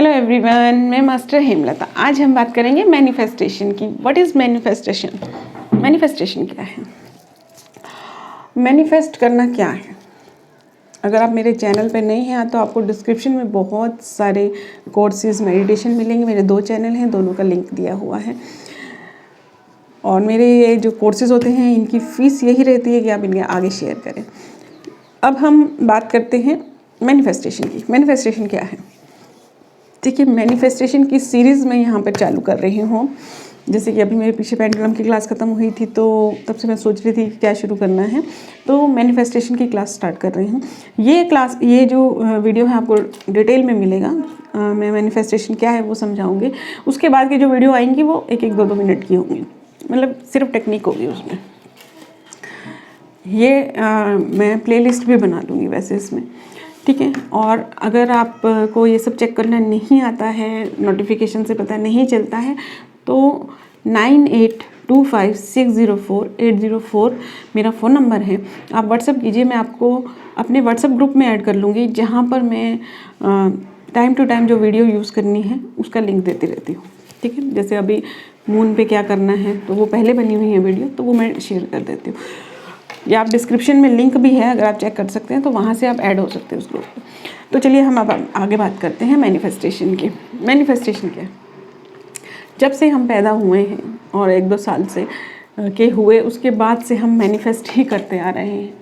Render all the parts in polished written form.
Hello everyone, मैं master Hemlata. आज हम बात करेंगे मैनिफेस्टेशन की। What is manifestation? मैनिफेस्टेशन क्या है? मैनिफेस्ट करना क्या है? अगर आप मेरे चैनल पे नहीं हैं तो आपको डिस्क्रिप्शन में बहुत सारे कोर्सेज मेडिटेशन मिलेंगे। मेरे 2 चैनल हैं, दोनों का लिंक दिया हुआ है। और मेरे ये जो कोर्सेज होते हैं इनकी फ़ीस यही रहती है कि आप इन्हें आगे शेयर करें। अब हम बात करते हैं मैनिफेस्टेशन की। मैनिफेस्टेशन क्या है? देखिए, मैनिफेस्टेशन की सीरीज़ मैं यहाँ पर चालू कर रही हूँ। जैसे कि अभी मेरे पीछे पेंडुलम की क्लास ख़त्म हुई थी तो तब से मैं सोच रही थी कि क्या शुरू करना है, तो मैनिफेस्टेशन की क्लास स्टार्ट कर रही हूँ। ये जो वीडियो है आपको डिटेल में मिलेगा। मैं मैनिफेस्टेशन क्या है वो समझाऊँगी। उसके बाद की जो वीडियो आएंगी वो 1-1, 2-2 मिनट की होंगी, मतलब सिर्फ टेक्निक होगी उसमें। मैं प्लेलिस्ट भी बना दूँगी वैसे इसमें, ठीक है। और अगर आपको ये सब चेक करना नहीं आता है, नोटिफिकेशन से पता नहीं चलता है, तो 9825604804 मेरा फ़ोन नंबर है। आप व्हाट्सअप कीजिए, मैं आपको अपने व्हाट्सअप ग्रुप में ऐड कर लूँगी, जहाँ पर मैं टाइम टू टाइम जो वीडियो यूज़ करनी है उसका लिंक देती रहती हूँ, ठीक है। जैसे अभी मून पे क्या करना है तो वो पहले बनी हुई है वीडियो, तो वो मैं शेयर कर देती हूँ। या आप डिस्क्रिप्शन में लिंक भी है, अगर आप चेक कर सकते हैं तो वहाँ से आप ऐड हो सकते हैं उस ग्रुप में। तो चलिए हम अब आगे बात करते हैं मैनिफेस्टेशन की। मैनिफेस्टेशन क्या है? जब से हम पैदा हुए हैं और 1-2 साल से के हुए उसके बाद से हम मैनिफेस्ट ही करते आ रहे हैं।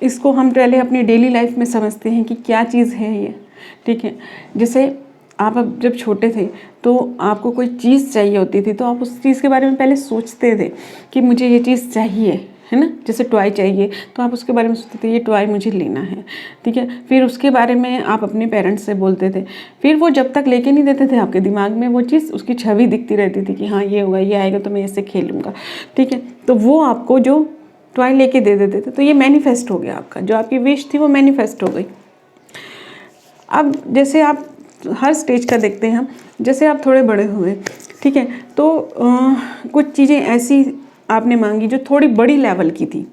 इसको हम पहले अपनी डेली लाइफ में समझते हैं कि क्या चीज़ है ये, ठीक है। जैसे आप अब जब छोटे थे तो आपको कोई चीज़ चाहिए होती थी तो आप उस चीज़ के बारे में पहले सोचते थे कि मुझे ये चीज़ चाहिए, है ना। जैसे टॉय चाहिए तो आप उसके बारे में सोचते थे ये टॉय मुझे लेना है, ठीक है। फिर उसके बारे में आप अपने पेरेंट्स से बोलते थे। फिर वो जब तक लेके नहीं देते थे आपके दिमाग में वो चीज़, उसकी छवि दिखती रहती थी कि हाँ ये होगा, ये आएगा तो मैं इससे खेलूँगा, ठीक है। तो वो आपको जो टॉय लेके दे देते थे, तो ये मैनिफेस्ट हो गया आपका, जो आपकी विश थी वो मैनिफेस्ट हो गई। अब जैसे आप हर स्टेज का देखते हैं हम, जैसे आप थोड़े बड़े हुए, ठीक है, तो कुछ चीज़ें ऐसी आपने मांगी जो थोड़ी बड़ी लेवल की थी।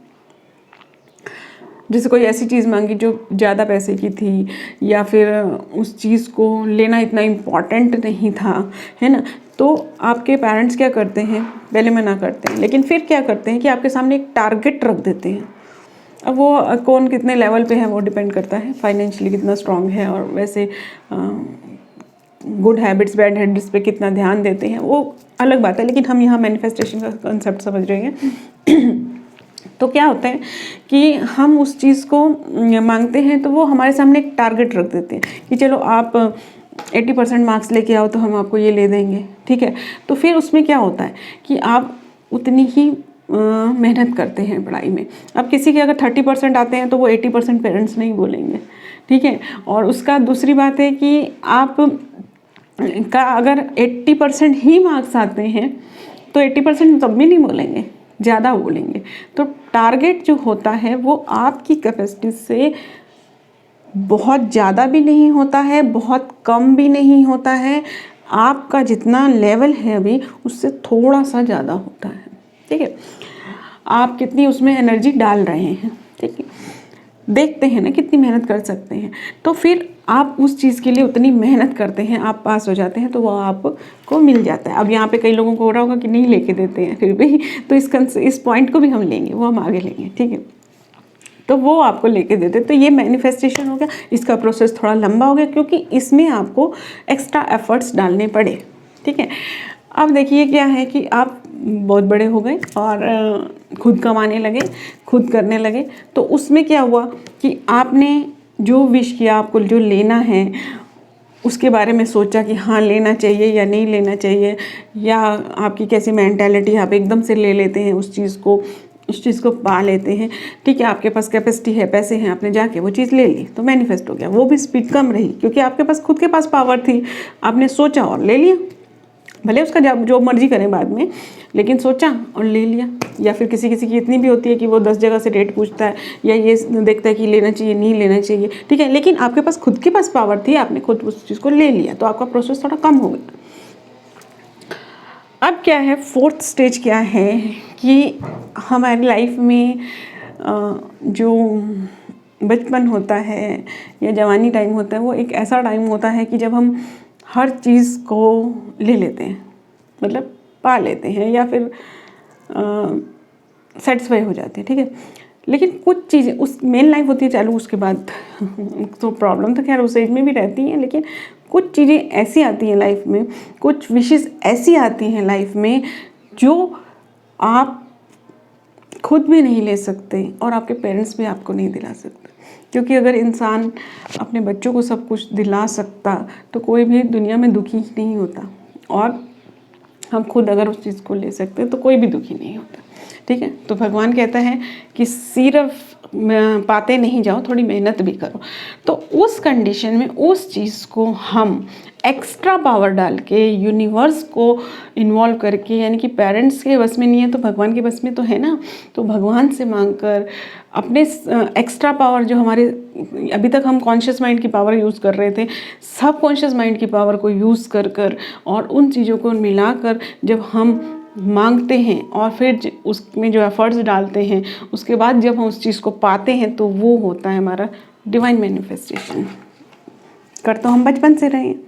जैसे कोई ऐसी चीज़ मांगी जो ज़्यादा पैसे की थी, या फिर उस चीज़ को लेना इतना इम्पॉर्टेंट नहीं था, है ना। तो आपके पेरेंट्स क्या करते हैं, पहले मना करते हैं, लेकिन फिर क्या करते हैं कि आपके सामने एक टारगेट रख देते हैं। अब वो कौन कितने लेवल पे है वो डिपेंड करता है, फाइनेंशियली कितना स्ट्रांग है, और वैसे गुड हैबिट्स बैड हैबिट्स पे कितना ध्यान देते हैं, वो अलग बात है। लेकिन हम यहाँ मैनिफेस्टेशन का कंसेप्ट समझ रहे हैं। तो क्या होता है कि हम उस चीज़ को मांगते हैं तो वो हमारे सामने एक टारगेट रख देते हैं कि चलो आप 80% मार्क्स लेके आओ तो हम आपको ये ले देंगे, ठीक है। तो फिर उसमें क्या होता है कि आप उतनी ही मेहनत करते हैं पढ़ाई में। अब किसी के अगर 30% आते हैं तो वो 80% पेरेंट्स नहीं बोलेंगे, ठीक है। और उसका दूसरी बात है कि आप का अगर 80% ही मार्क्स आते हैं तो 80% तब भी नहीं बोलेंगे, ज़्यादा बोलेंगे। तो टारगेट जो होता है वो आपकी कैपेसिटी से बहुत ज़्यादा भी नहीं होता है, बहुत कम भी नहीं होता है। आपका जितना लेवल है अभी उससे थोड़ा सा ज़्यादा होता है, ठीक है। आप कितनी उसमें एनर्जी डाल रहे हैं, ठीक है। देखते हैं ना कितनी मेहनत कर सकते हैं, तो फिर आप उस चीज़ के लिए उतनी मेहनत करते हैं, आप पास हो जाते हैं तो वो आपको मिल जाता है। अब यहाँ पे कई लोगों को हो रहा होगा कि नहीं लेके देते हैं फिर भी, तो इस पॉइंट को भी हम लेंगे, वो हम आगे लेंगे, ठीक है। तो वो आपको लेके देते, तो ये मैनिफेस्टेशन हो गया। इसका प्रोसेस थोड़ा लंबा हो गया क्योंकि इसमें आपको एक्स्ट्रा एफर्ट्स डालने पड़े, ठीक है। अब देखिए क्या है कि आप बहुत बड़े हो गए और खुद कमाने लगे, खुद करने लगे, तो उसमें क्या हुआ कि आपने जो विश किया, आपको जो लेना है उसके बारे में सोचा कि हाँ लेना चाहिए या नहीं लेना चाहिए, या आपकी कैसी मेंटालिटी, आप एकदम से ले लेते हैं उस चीज़ को पा लेते हैं, ठीक है। आपके पास कैपेसिटी है, पैसे हैं, आपने जाके वो चीज़ ले ली तो मैनिफेस्ट हो गया। वो भी स्पीड कम रही क्योंकि आपके पास खुद के पास पावर थी, आपने सोचा और ले लिया। भले उसका जो मर्जी करें बाद में, लेकिन सोचा और ले लिया। या फिर किसी की इतनी भी होती है कि वो 10 जगह से रेट पूछता है या ये देखता है कि लेना चाहिए नहीं लेना चाहिए, ठीक है। लेकिन आपके पास खुद के पास पावर थी, आपने खुद उस चीज़ को ले लिया, तो आपका प्रोसेस थोड़ा कम हो गया। अब क्या है, 4th स्टेज क्या है कि हमारी लाइफ में जो बचपन होता है या जवानी टाइम होता है, वो एक ऐसा टाइम होता है कि जब हम हर चीज़ को ले लेते हैं, मतलब पा लेते हैं या फिर सेटिस्फाई हो जाते हैं, ठीक है। लेकिन कुछ चीज़ें उस मेन लाइफ होती है चालू, उसके बाद तो प्रॉब्लम तो खैर उस एज में भी रहती हैं, लेकिन कुछ चीज़ें ऐसी आती हैं लाइफ में, कुछ विशेष ऐसी आती हैं लाइफ में जो आप खुद भी नहीं ले सकते और आपके पेरेंट्स भी आपको नहीं दिला सकते। क्योंकि अगर इंसान अपने बच्चों को सब कुछ दिला सकता तो कोई भी दुनिया में दुखी नहीं होता, और हम खुद अगर उस चीज़ को ले सकते तो कोई भी दुखी नहीं होता, ठीक है। तो भगवान कहता है कि सिर्फ पाते नहीं जाओ, थोड़ी मेहनत भी करो। तो उस कंडीशन में उस चीज़ को हम एक्स्ट्रा पावर डाल के यूनिवर्स को इन्वॉल्व करके, यानी कि पेरेंट्स के बस में नहीं है तो भगवान के बस में तो है ना, तो भगवान से मांगकर अपने एक्स्ट्रा पावर जो हमारे अभी तक हम कॉन्शियस माइंड की पावर यूज़ कर रहे थे, सब कॉन्शियस माइंड की पावर को यूज़ कर और उन चीज़ों को मिलाकर जब हम मांगते हैं और फिर उसमें जो एफर्ट्स डालते हैं, उसके बाद जब हम उस चीज़ को पाते हैं तो वो होता है हमारा डिवाइन मैनिफेस्टेशन। कर तो हम बचपन से रहे हैं,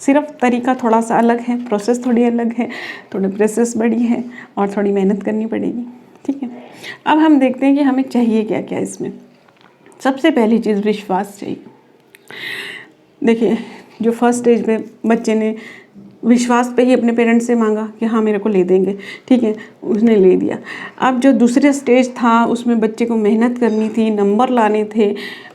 सिर्फ तरीका थोड़ा सा अलग है, प्रोसेस थोड़ी अलग है, थोड़ी प्रोसेस बड़ी है और थोड़ी मेहनत करनी पड़ेगी, ठीक है। अब हम देखते हैं कि हमें चाहिए क्या क्या इसमें। सबसे पहली चीज़ विश्वास चाहिए। देखिए, जो फर्स्ट स्टेज पे बच्चे ने विश्वास पे ही अपने पेरेंट्स से मांगा कि हाँ मेरे को ले देंगे, ठीक है, उसने ले दिया। अब जो दूसरे स्टेज था उसमें बच्चे को मेहनत करनी थी, नंबर लाने थे,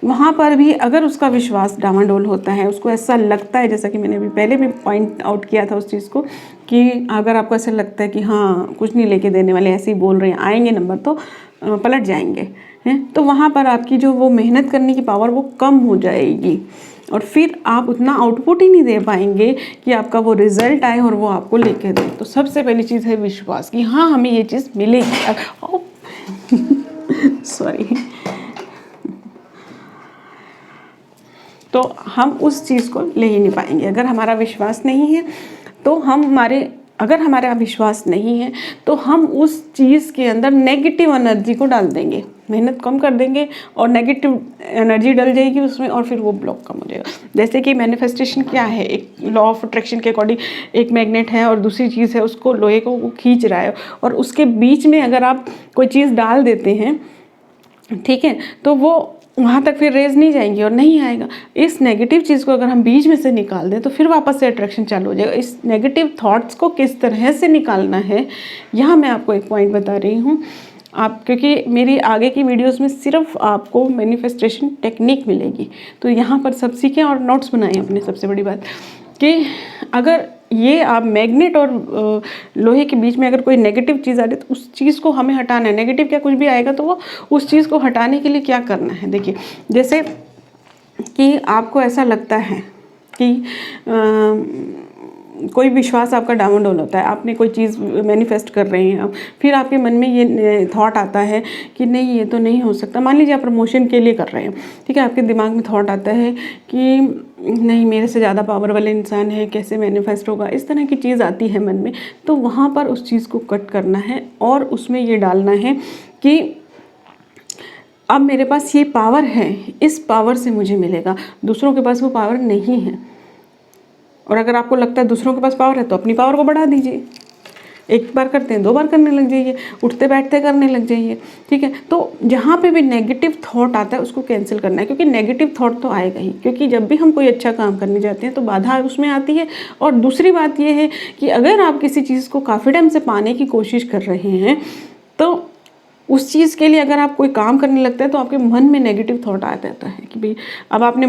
वहाँ पर भी अगर उसका विश्वास डामाडोल होता है, उसको ऐसा लगता है, जैसा कि मैंने अभी पहले भी पॉइंट आउट किया था उस चीज़ को, कि अगर आपको ऐसा लगता है कि हाँ कुछ नहीं लेके देने वाले, ऐसे ही बोल रहे हैं, आएंगे नंबर तो पलट जाएंगे, हैं, तो वहाँ पर आपकी जो वो मेहनत करने की पावर वो कम हो जाएगी और फिर आप उतना आउटपुट ही नहीं दे पाएंगे कि आपका वो रिजल्ट आए और वो आपको लेके दे। तो सबसे पहली चीज़ है विश्वास कि हाँ हमें ये चीज़ मिलेगी। सॉरी तो हम उस चीज़ को ले ही नहीं पाएंगे अगर हमारा विश्वास नहीं है। तो अगर हमारा विश्वास नहीं है तो हम उस चीज़ के अंदर नेगेटिव एनर्जी को डाल देंगे, मेहनत कम कर देंगे और नेगेटिव एनर्जी डल जाएगी उसमें और फिर वो ब्लॉक कम हो जाएगा। जैसे कि मैनिफेस्टेशन क्या है, एक लॉ ऑफ अट्रैक्शन के अकॉर्डिंग एक मैग्नेट है और दूसरी चीज़ है उसको लोहे को वो खींच रहा है और उसके बीच में अगर आप कोई चीज़ डाल देते हैं, ठीक है, तो वो वहाँ तक फिर रेज नहीं जाएंगी और नहीं आएगा। इस नेगेटिव चीज़ को अगर हम बीच में से निकाल दें तो फिर वापस से अट्रैक्शन चालू हो जाएगा। इस नेगेटिव थॉट्स को किस तरह से निकालना है, यहाँ मैं आपको एक पॉइंट बता रही हूँ। आप क्योंकि मेरी आगे की वीडियोस में सिर्फ आपको मैनिफेस्टेशन टेक्निक मिलेगी, तो यहाँ पर सब सीखें और नोट्स बनाएं अपने। सबसे बड़ी बात कि अगर ये आप मैग्नेट और लोहे के बीच में अगर कोई नेगेटिव चीज़ आ रही है तो उस चीज़ को हमें हटाना है। नेगेटिव क्या कुछ भी आएगा तो वो उस चीज़ को हटाने के लिए क्या करना है, देखिए जैसे कि आपको ऐसा लगता है कि कोई विश्वास आपका डामाडोल होता है, आपने कोई चीज़ मैनिफेस्ट कर रहे हैं, फिर आपके मन में ये थॉट आता है कि नहीं ये तो नहीं हो सकता। मान लीजिए आप प्रमोशन के लिए कर रहे हैं, ठीक है, आपके दिमाग में थॉट आता है कि नहीं मेरे से ज़्यादा पावर वाले इंसान है, कैसे मैनिफेस्ट होगा, इस तरह की चीज़ आती है मन में। तो वहाँ पर उस चीज़ को कट करना है और उसमें ये डालना है कि अब मेरे पास ये पावर है, इस पावर से मुझे मिलेगा, दूसरों के पास वो पावर नहीं है। और अगर आपको लगता है दूसरों के पास पावर है तो अपनी पावर को बढ़ा दीजिए। एक बार करते हैं 2 बार करने लग जाइए, उठते बैठते करने लग जाइए, ठीक है। तो जहाँ पे भी नेगेटिव थॉट आता है उसको कैंसिल करना है, क्योंकि नेगेटिव थॉट तो आएगा ही, क्योंकि जब भी हम कोई अच्छा काम करने जाते हैं तो बाधा उसमें आती है। और दूसरी बात यह है कि अगर आप किसी चीज़ को काफ़ी टाइम से पाने की कोशिश कर रहे हैं तो उस चीज़ के लिए अगर आप कोई काम करने लगते हैं तो आपके मन में नेगेटिव थॉट आ जाता है कि भाई अब आपने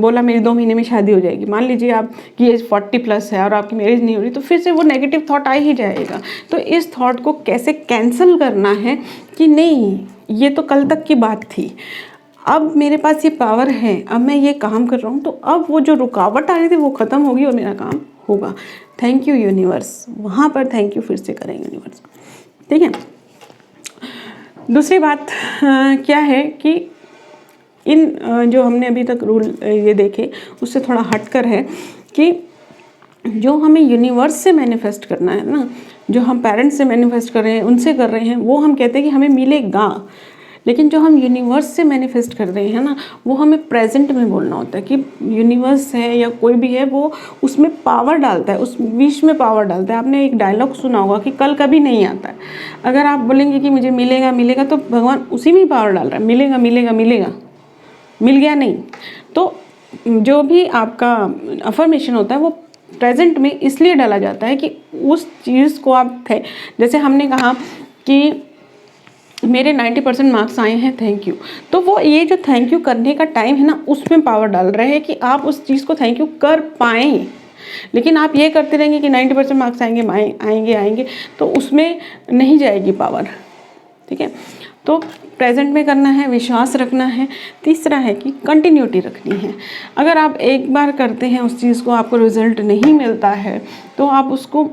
बोला मेरी 2 महीने में शादी हो जाएगी, मान लीजिए आपकी एज 40+ है और आपकी मैरिज नहीं हो रही, तो फिर से वो नेगेटिव थॉट आ ही जाएगा। तो इस थॉट को कैसे कैंसिल करना है कि नहीं ये तो कल तक की बात थी, अब मेरे पास ये पावर है, अब मैं ये काम कर रहा हूँ, तो अब वो जो रुकावट आ रही थी वो ख़त्म होगी और मेरा काम होगा। थैंक यू यूनिवर्स, वहाँ पर थैंक यू फिर से करें यूनिवर्स, ठीक है। दूसरी बात क्या है कि इन जो हमने अभी तक रूल ये देखे उससे थोड़ा हटकर है कि जो हमें यूनिवर्स से मैनिफेस्ट करना है ना, जो हम पेरेंट्स से मैनिफेस्ट कर रहे हैं, उनसे कर रहे हैं, वो हम कहते हैं कि हमें मिलेगा। लेकिन जो हम यूनिवर्स से मैनिफेस्ट कर रहे हैं ना, वो हमें प्रेजेंट में बोलना होता है कि यूनिवर्स है या कोई भी है, वो उसमें पावर डालता है, उस विश में पावर डालता है। आपने एक डायलॉग सुना होगा कि कल कभी नहीं आता है। अगर आप बोलेंगे कि मुझे मिलेगा मिलेगा, तो भगवान उसी में ही पावर डाल रहा है, मिलेगा मिलेगा मिलेगा, मिल गया नहीं। तो जो भी आपका अफर्मेशन होता है वो प्रेजेंट में इसलिए डाला जाता है कि उस चीज़ को आप थे, जैसे हमने कहा कि मेरे 90% मार्क्स आए हैं, थैंक यू, तो वो ये जो थैंक यू करने का टाइम है ना, उसमें पावर डाल रहे हैं कि आप उस चीज़ को थैंक यू कर पाएँ। लेकिन आप ये करते रहेंगे कि 90% मार्क्स आएंगे आएंगे आएंगे, तो उसमें नहीं जाएगी पावर। ठीक है, तो प्रेजेंट में करना है, विश्वास रखना है। तीसरा है कि कंटिन्यूटी रखनी है। अगर आप एक बार करते हैं उस चीज़ को, आपको रिजल्ट नहीं मिलता है, तो आप उसको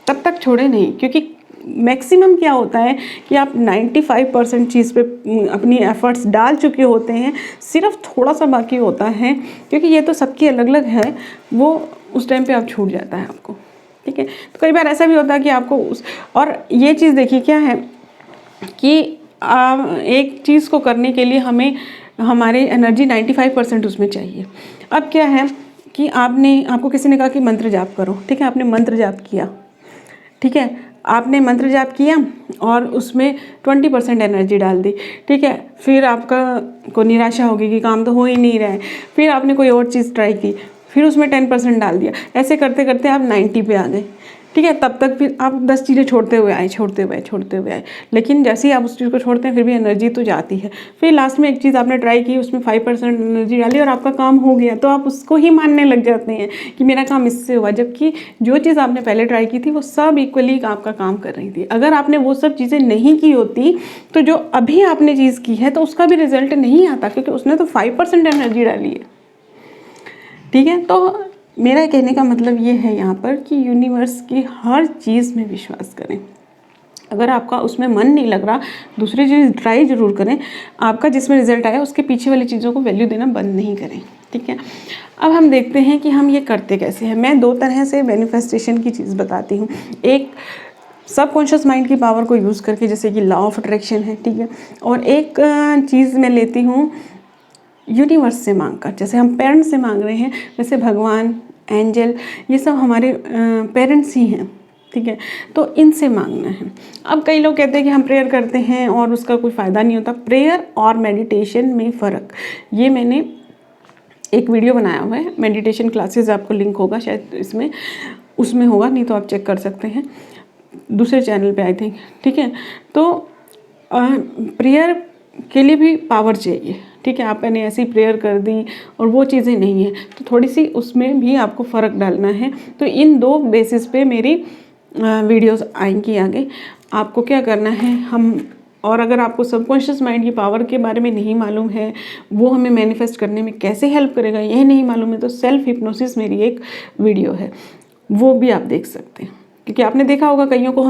तब तक छोड़े नहीं, क्योंकि मैक्सिमम क्या होता है कि आप 95% चीज़ पे अपनी एफर्ट्स डाल चुके होते हैं, सिर्फ थोड़ा सा बाकी होता है, क्योंकि ये तो सबकी अलग अलग है, वो उस टाइम पे आप छूट जाता है आपको। ठीक है, तो कई बार ऐसा भी होता है कि आपको और ये चीज़ देखिए क्या है कि एक चीज़ को करने के लिए हमें हमारी एनर्जी 95% उसमें चाहिए। अब क्या है कि आपको किसी ने कहा कि मंत्र जाप करो, ठीक है, आपने मंत्र जाप किया, ठीक है, आपने मंत्र जाप किया और उसमें 20% एनर्जी डाल दी, ठीक है, फिर आपका को निराशा होगी कि काम तो हो ही नहीं रहा है, फिर आपने कोई और चीज़ ट्राई की, फिर उसमें 10% डाल दिया, ऐसे करते करते आप 90 पे आ गए। ठीक है, तब तक फिर आप 10 चीज़ें छोड़ते हुए आए, लेकिन जैसे ही आप उस चीज़ को छोड़ते हैं फिर भी एनर्जी तो जाती है। फिर लास्ट में एक चीज़ आपने ट्राई की, उसमें 5% एनर्जी डाली और आपका काम हो गया, तो आप उसको ही मानने लग जाते हैं कि मेरा काम इससे हुआ, जबकि जो चीज़ आपने पहले ट्राई की थी वो सब इक्वली आपका काम कर रही थी। अगर आपने वो सब चीज़ें नहीं की होती तो जो अभी आपने चीज़ की है तो उसका भी रिजल्ट नहीं आता, क्योंकि उसने तो 5% एनर्जी डाली है। ठीक है, तो मेरा कहने का मतलब ये है यहाँ पर कि यूनिवर्स की हर चीज़ में विश्वास करें। अगर आपका उसमें मन नहीं लग रहा, दूसरी चीज़ ट्राई ज़रूर करें। आपका जिसमें रिजल्ट आया उसके पीछे वाली चीज़ों को वैल्यू देना बंद नहीं करें। ठीक है, अब हम देखते हैं कि हम ये करते कैसे हैं। मैं 2 तरह से मैनिफेस्टेशन की चीज़ बताती हूँ। एक सबकॉन्शियस माइंड की पावर को यूज़ करके, जैसे कि लॉ ऑफ अट्रैक्शन है, ठीक है, और एक चीज़ मैं लेती हूँ यूनिवर्स से मांग कर। जैसे हम पेरेंट्स से मांग रहे हैं, वैसे भगवान, एंजल, ये सब हमारे पेरेंट्स ही हैं। ठीक है, तो इनसे मांगना है। अब कई लोग कहते हैं कि हम प्रेयर करते हैं और उसका कोई फ़ायदा नहीं होता। प्रेयर और मेडिटेशन में फ़र्क, ये मैंने एक वीडियो बनाया हुआ है, मेडिटेशन क्लासेस, आपको लिंक होगा शायद इसमें, उसमें होगा, नहीं तो आप चेक कर सकते हैं दूसरे चैनल पे आई थिंक। ठीक है, तो प्रेयर के लिए भी पावर चाहिए। ठीक है, आपने ऐसी प्रेयर कर दी और वो चीज़ें नहीं है, तो थोड़ी सी उसमें भी आपको फ़र्क डालना है। तो इन 2 बेसिस पे मेरी वीडियोस आएंगी आगे। आपको क्या करना है, और अगर आपको सबकॉन्शियस माइंड की पावर के बारे में नहीं मालूम है, वो हमें मैनिफेस्ट करने में कैसे हेल्प करेगा यह नहीं मालूम है, तो सेल्फ हिप्नोसिस मेरी एक वीडियो है, वो भी आप देख सकते हैं। क्योंकि आपने देखा होगा कईयों को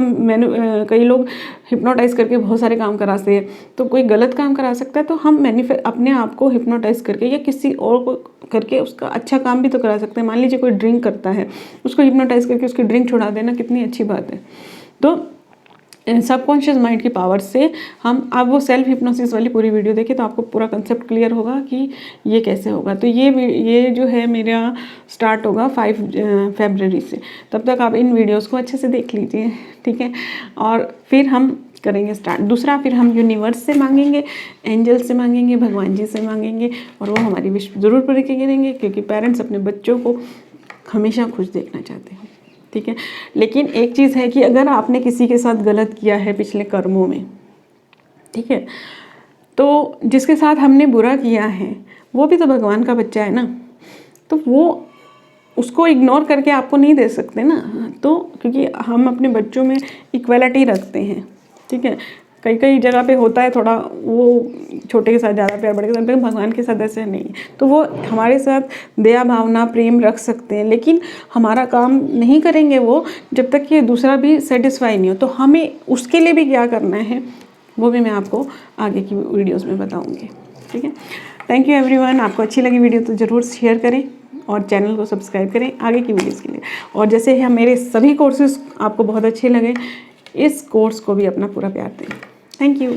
कई लोग हिप्नोटाइज़ करके बहुत सारे काम कराते हैं, तो कोई गलत काम करा सकता है, तो हम अपने आप को हिप्नोटाइज़ करके या किसी और को करके उसका अच्छा काम भी तो करा सकते हैं। मान लीजिए कोई ड्रिंक करता है, उसको हिप्नोटाइज़ करके उसकी ड्रिंक छुड़ा देना कितनी अच्छी बात है। तो सबकॉन्शियस माइंड की पावर से हम, आप वो सेल्फ हिप्नोसिस वाली पूरी वीडियो देखें तो आपको पूरा कंसेप्ट क्लियर होगा कि ये कैसे होगा। तो ये जो है मेरा स्टार्ट होगा 5 फरवरी से। तब तक आप इन वीडियोस को अच्छे से देख लीजिए, ठीक है, और फिर हम करेंगे स्टार्ट। दूसरा, फिर हम यूनिवर्स से मांगेंगे, एंजल से मांगेंगे, भगवान जी से मांगेंगे, और वो हमारी विश ज़रूर पूरी करेंगे, क्योंकि पेरेंट्स अपने बच्चों को हमेशा खुश देखना चाहते हैं। ठीक है, लेकिन एक चीज़ है कि अगर आपने किसी के साथ गलत किया है पिछले कर्मों में, ठीक है, तो जिसके साथ हमने बुरा किया है वो भी तो भगवान का बच्चा है ना, तो वो उसको इग्नोर करके आपको नहीं दे सकते ना। तो क्योंकि हम अपने बच्चों में इक्वलिटी रखते हैं, ठीक है, कई जगह पे होता है थोड़ा, वो छोटे के साथ ज़्यादा प्यार, बड़े के साथ, लेकिन भगवान के साथ ऐसे नहीं। तो वो हमारे साथ दया भावना प्रेम रख सकते हैं, लेकिन हमारा काम नहीं करेंगे वो जब तक कि दूसरा भी सेटिस्फाई नहीं हो। तो हमें उसके लिए भी क्या करना है वो भी मैं आपको आगे की वीडियोज़ में बताऊँगी। ठीक है, थैंक यू एवरीवन। आपको अच्छी लगी वीडियो तो ज़रूर शेयर करें और चैनल को सब्सक्राइब करें आगे की वीडियोज़ के लिए। और जैसे हम मेरे सभी कोर्सेज़ आपको बहुत अच्छे लगे, इस कोर्स को भी अपना पूरा प्यार दें। Thank you.